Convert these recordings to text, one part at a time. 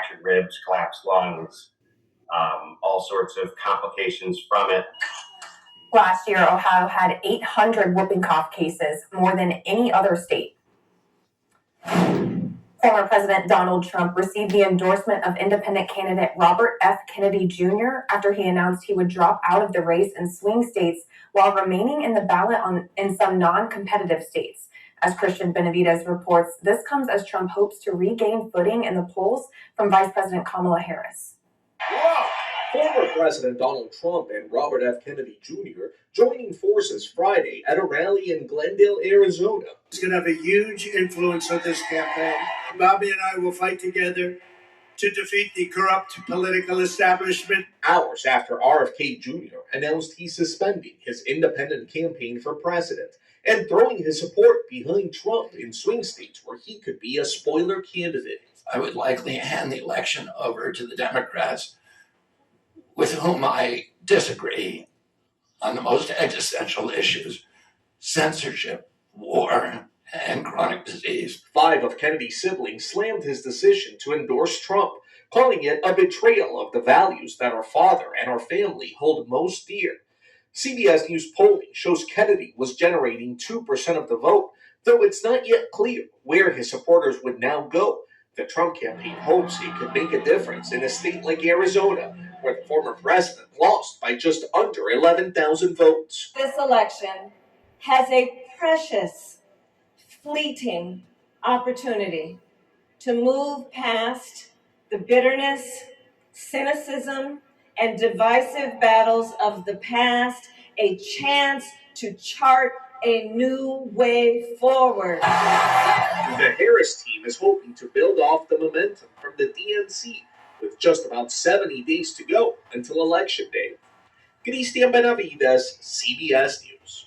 fractured ribs, collapsed lungs, all sorts of complications from it. Last year, Ohio had 800 whooping cough cases, more than any other state. Former President Donald Trump received the endorsement of independent candidate Robert F. Kennedy Jr. after he announced he would drop out of the race in swing states while remaining in the ballot in some non-competitive states. As Christian Benavides reports, this comes as Trump hopes to regain footing in the polls from Vice President Kamala Harris. Wow. Former President Donald Trump and Robert F. Kennedy Jr. joining forces Friday at a rally in Glendale, Arizona. It's going to have a huge influence on this campaign. Bobby and I will fight together to defeat the corrupt political establishment. Hours after RFK Jr. announced he's suspending his independent campaign for president and throwing his support behind Trump in swing states where he could be a spoiler candidate. I would likely hand the election over to the Democrats, with whom I disagree on the most existential issues: censorship, war, and chronic disease. 5 of Kennedy's siblings slammed his decision to endorse Trump, calling it a betrayal of the values that our father and our family hold most dear. CBS News polling shows Kennedy was generating 2% of the vote, though it's not yet clear where his supporters would now go. The Trump campaign hopes it could make a difference in a state like Arizona, where the former president lost by just under 11,000 votes. This election has a precious, fleeting opportunity to move past the bitterness, cynicism, and divisive battles of the past, a chance to chart a new way forward. The Harris team is hoping to build off the momentum from the DNC with just about 70 days to go until Election Day. Christian Benavides, CBS News.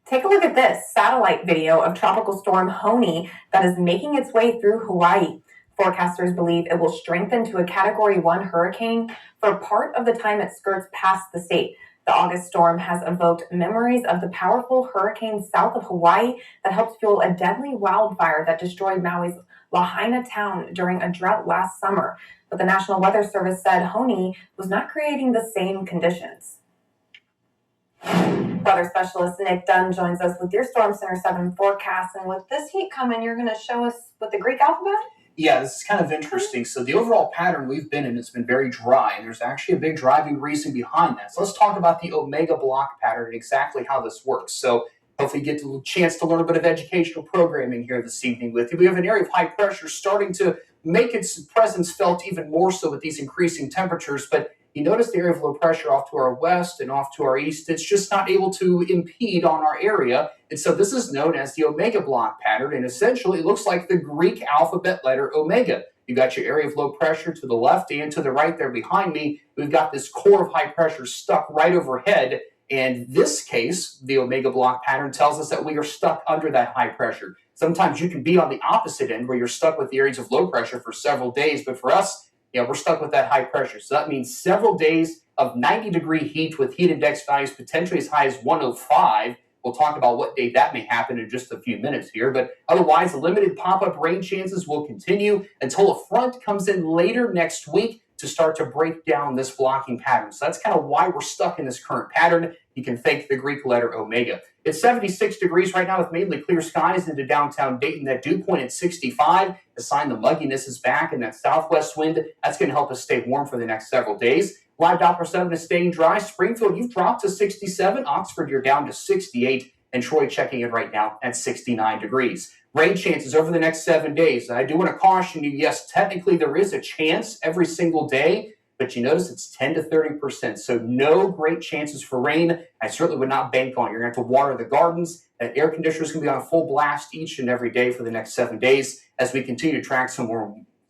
Take a look at this satellite video of Tropical Storm Honi that is making its way through Hawaii. Forecasters believe it will strengthen to a Category 1 hurricane for part of the time it skirts past the state. The August storm has evoked memories of the powerful hurricane south of Hawaii that helped fuel a deadly wildfire that destroyed Maui's Lahaina town during a drought last summer. But the National Weather Service said Honi was not creating the same conditions. Weather specialist Nick Dunn joins us with your Storm Center 7 forecast. And with this heat coming, you're going to show us with the Greek alphabet? Yeah, this is kind of interesting. So the overall pattern we've been in has been very dry, and there's actually a big driving reason behind that. So let's talk about the omega block pattern and exactly how this works. So hopefully you get a chance to learn a bit of educational programming here this evening with you. We have an area of high pressure starting to make its presence felt even more so with these increasing temperatures, but you notice the area of low pressure off to our west and off to our east. It's just not able to impede on our area. And so this is known as the omega block pattern. And essentially it looks like the Greek alphabet letter omega. You got your area of low pressure to the left and to the right there behind me. We've got this core of high pressure stuck right overhead. And this case, the omega block pattern tells us that we are stuck under that high pressure. Sometimes you can be on the opposite end where you're stuck with the areas of low pressure for several days. But for us, we're stuck with that high pressure. So that means several days of 90-degree heat with heat index values potentially as high as 105. We'll talk about what day that may happen in just a few minutes here. But otherwise, limited pop-up rain chances will continue until a front comes in later next week to start to break down this blocking pattern. So that's kind of why we're stuck in this current pattern. You can thank the Greek letter omega. It's 76 degrees right now with mainly clear skies into downtown Dayton. That dew point at 65. A sign the mugginess is back, and that southwest wind, that's going to help us stay warm for the next several days. Live Doppler 7 is staying dry. Springfield, you've dropped to 67. Oxford, you're down to 68. And Troy checking in right now at 69 degrees. Rain chances over the next 7 days. And I do want to caution you, yes, technically there is a chance every single day, but you notice it's 10 to 30%. So no great chances for rain. I certainly would not bank on it. You're going to have to water the gardens. And air conditioners can be on full blast each and every day for the next 7 days as we continue to track some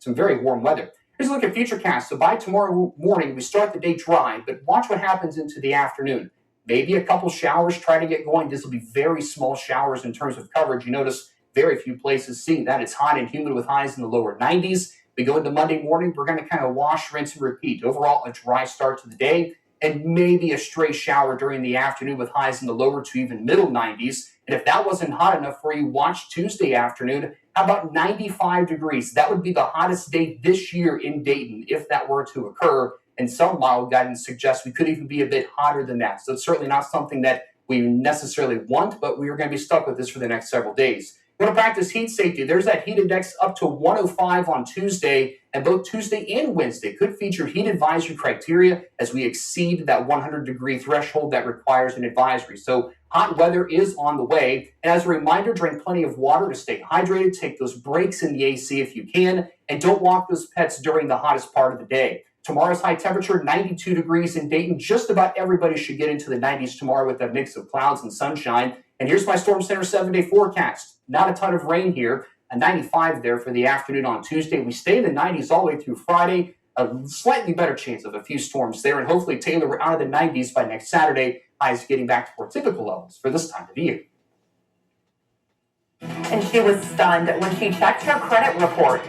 very warm weather. Here's a look at Futurecast. So by tomorrow morning, we start the day dry, but watch what happens into the afternoon. Maybe a couple showers try to get going. This will be very small showers in terms of coverage. You notice very few places seeing that. It's hot and humid with highs in the lower 90s. We go into Monday morning, we're going to kind of wash, rinse, and repeat. Overall, a dry start to the day. and maybe a stray shower during the afternoon with highs in the lower to even middle 90s. And if that wasn't hot enough for you, watch Tuesday afternoon. How about 95 degrees? That would be the hottest day this year in Dayton if that were to occur. And some model guidance suggests we could even be a bit hotter than that. So it's certainly not something that we necessarily want, but we are going to be stuck with this for the next several days. You want to practice heat safety? There's that heat index up to 105 on Tuesday, and both Tuesday and Wednesday could feature heat advisory criteria as we exceed that 100-degree threshold that requires an advisory. So hot weather is on the way. And as a reminder, drink plenty of water to stay hydrated, take those breaks in the AC if you can, and don't walk those pets during the hottest part of the day. Tomorrow's high temperature, 92 degrees in Dayton. Just about everybody should get into the 90s tomorrow with a mix of clouds and sunshine. And here's my Storm Center 7-day forecast. Not a ton of rain here. A 95 there for the afternoon on Tuesday. We stay in the 90s all the way through Friday. A slightly better chance of a few storms there. And hopefully, Taylor, we're out of the 90s by next Saturday. Highs getting back to more typical levels for this time of year. And she was stunned when she checked her credit report.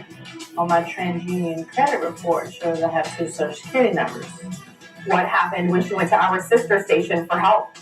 On my TransUnion credit report shows I have 2 Social Security numbers. What happened when she went to our sister station for help?